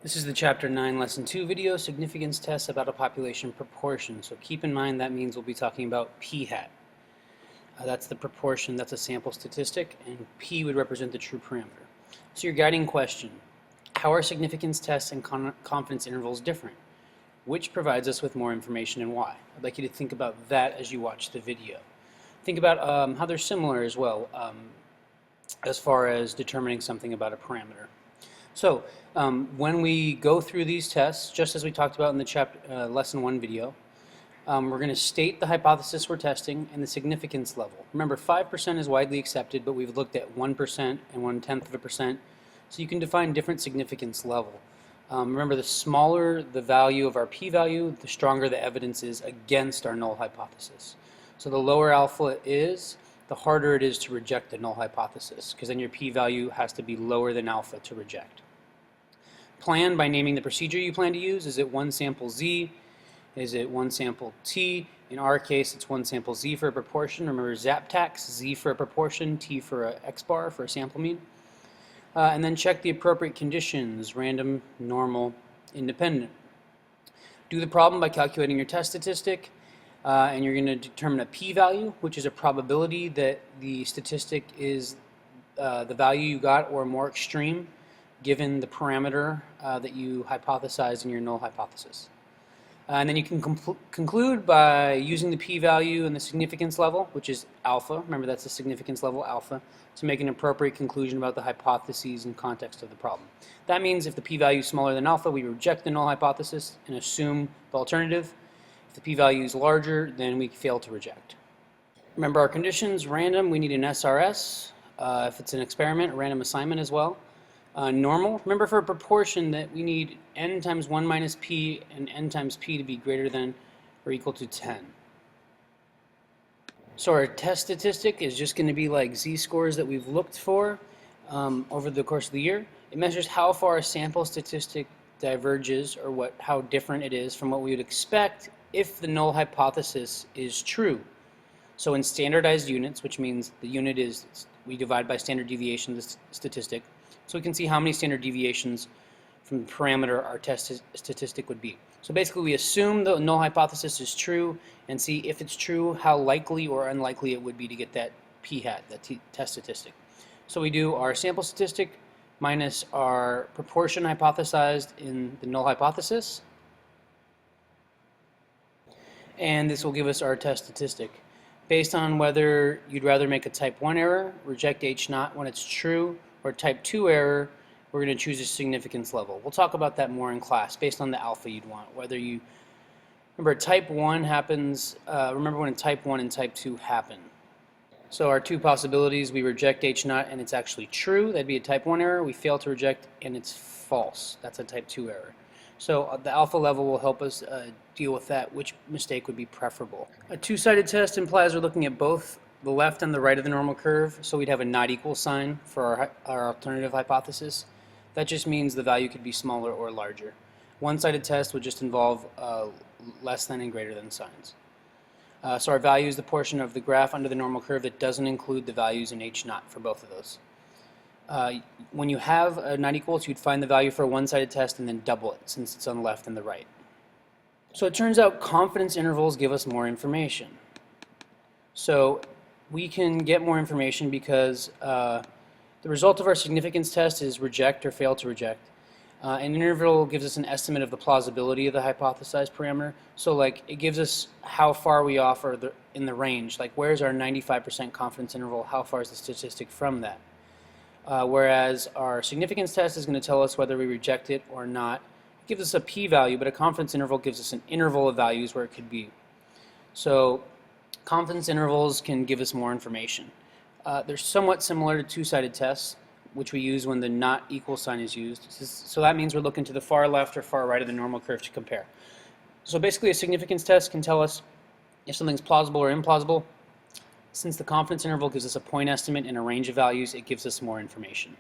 This is the Chapter 9, Lesson 2 video, significance tests about a population proportion. So keep in mind that means we'll be talking about p-hat. That's the proportion, that's a sample statistic, and p would represent the true parameter. So your guiding question, how are significance tests and confidence intervals different? Which provides us with more information and why? I'd like you to think about that as you watch the video. Think about how they're similar as well as far as determining something about a parameter. So when we go through these tests, just as we talked about in the Lesson 1 video, we're going to state the hypothesis we're testing and the significance level. Remember, 5% is widely accepted, but we've looked at 1% and 1/10%, so you can define different significance level. Remember, the smaller the value of our p-value, the stronger the evidence is against our null hypothesis. So the lower alpha is, the harder it is to reject the null hypothesis, because then your p-value has to be lower than alpha to reject. Plan by naming the procedure you plan to use. Is it one sample z? Is it one sample t? In our case, it's one sample z for a proportion. Remember ZAPTAX, z for a proportion, t for a x-bar for a sample mean. And then check the appropriate conditions, random, normal, independent. Do the problem by calculating your test statistic, and you're going to determine a p-value, which is a probability that the statistic is the value you got or more extreme given the parameter that you hypothesized in your null hypothesis. And then you can conclude by using the p-value and the significance level, which is alpha, remember that's the significance level alpha, to make an appropriate conclusion about the hypotheses and context of the problem. That means if the p-value is smaller than alpha, we reject the null hypothesis and assume the alternative. If the p-value is larger, then we fail to reject. Remember our conditions, random, we need an SRS. If it's an experiment, a random assignment as well. Normal, remember for a proportion that we need n times 1 minus p and n times p to be greater than or equal to 10. So our test statistic is just going to be like z-scores that we've looked for over the course of the year. It measures how far a sample statistic diverges or how different it is from what we would expect if the null hypothesis is true. So in standardized units, which means the unit is, we divide by standard deviation the statistic, so we can see how many standard deviations from the parameter our test statistic would be. So basically we assume the null hypothesis is true and see if it's true how likely or unlikely it would be to get that p-hat, that test statistic. So we do our sample statistic minus our proportion hypothesized in the null hypothesis, and this will give us our test statistic. Based on whether you'd rather make a type 1 error, reject H0 when it's true, or type 2 error, we're going to choose a significance level. We'll talk about that more in class based on the alpha you'd want. Remember type 1 happens, remember when type 1 and type 2 happen. So our two possibilities, we reject H0 and it's actually true, that'd be a type 1 error. We fail to reject and it's false, that's a type 2 error. So the alpha level will help us deal with that, which mistake would be preferable. A two-sided test implies we're looking at both the left and the right of the normal curve, so we'd have a not equal sign for our alternative hypothesis. That just means the value could be smaller or larger. One-sided test would just involve less than and greater than signs. So our value is the portion of the graph under the normal curve that doesn't include the values in H0 for both of those. When you have a not equals, you'd find the value for a one-sided test and then double it since it's on the left and the right. So it turns out confidence intervals give us more information. So we can get more information because the result of our significance test is reject or fail to reject. An interval gives us an estimate of the plausibility of the hypothesized parameter. So like it gives us how far we off in the range. Like where's our 95% confidence interval? How far is the statistic from that? Whereas our significance test is going to tell us whether we reject it or not. It gives us a p-value, but a confidence interval gives us an interval of values where it could be. So confidence intervals can give us more information. They're somewhat similar to two-sided tests, which we use when the not equal sign is used. So that means we're looking to the far left or far right of the normal curve to compare. So basically a significance test can tell us if something's plausible or implausible. Since the confidence interval gives us a point estimate and a range of values, it gives us more information.